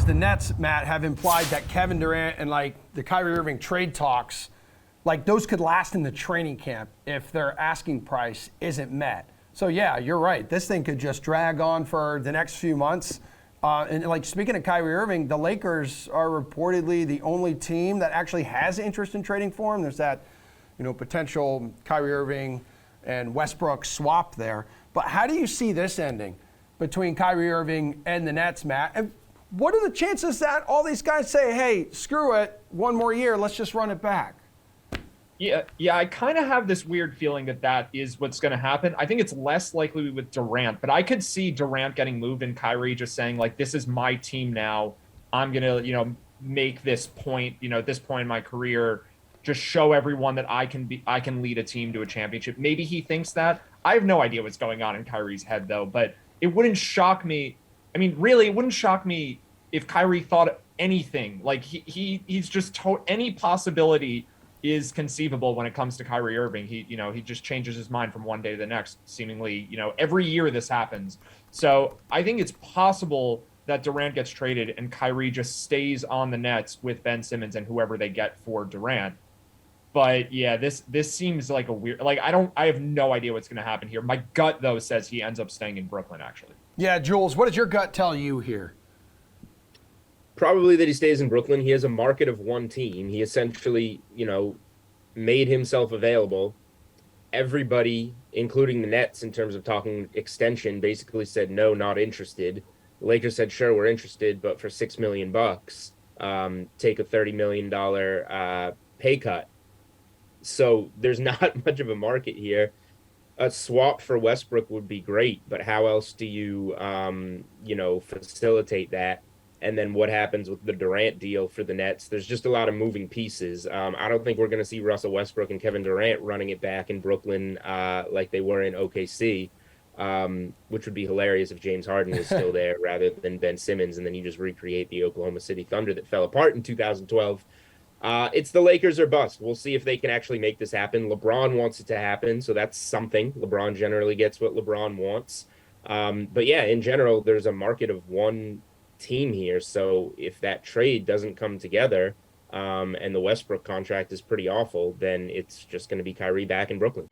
the Nets, Matt, have implied that Kevin Durant and like the Kyrie Irving trade talks, like those could last in the training camp if their asking price isn't met. So yeah, you're right. This thing could just drag on for the next few months. And like speaking of Kyrie Irving, the Lakers are reportedly the only team that actually has interest in trading for him. There's that, potential Kyrie Irving and Westbrook swap there. But how do you see this ending between Kyrie Irving and the Nets, Matt? And what are the chances that all these guys say, hey, screw it, one more year, let's just run it back? Yeah, I kind of have this weird feeling that is what's going to happen. I think it's less likely with Durant, but I could see Durant getting moved and Kyrie just saying, like, this is my team now. I'm going to, make this point, at this point in my career, just show everyone that I can lead a team to a championship. Maybe he thinks that. I have no idea what's going on in Kyrie's head, though, but it wouldn't shock me. I mean, really, it wouldn't shock me if Kyrie thought anything. Like, he's just any possibility is conceivable when it comes to Kyrie Irving. He just changes his mind from one day to the next, seemingly, every year this happens. So I think it's possible that Durant gets traded and Kyrie just stays on the Nets with Ben Simmons and whoever they get for Durant. But yeah, this seems like a weird, I have no idea what's going to happen here. My gut though says he ends up staying in Brooklyn actually. Yeah, Jules, what does your gut tell you here? Probably that he stays in Brooklyn. He has a market of one team. He essentially, made himself available. Everybody, including the Nets, in terms of talking extension, basically said no, not interested. The Lakers said, sure, we're interested, but for $6 million, take a $30 million pay cut. So there's not much of a market here. A swap for Westbrook would be great, but how else do you, facilitate that? And then what happens with the Durant deal for the Nets? There's just a lot of moving pieces. I don't think we're going to see Russell Westbrook and Kevin Durant running it back in Brooklyn like they were in OKC, which would be hilarious if James Harden was still there rather than Ben Simmons, and then you just recreate the Oklahoma City Thunder that fell apart in 2012. It's the Lakers or bust. We'll see if they can actually make this happen. LeBron wants it to happen, so that's something. LeBron generally gets what LeBron wants. But yeah, in general, there's a market of one team here. So if that trade doesn't come together and the Westbrook contract is pretty awful, then it's just going to be Kyrie back in Brooklyn.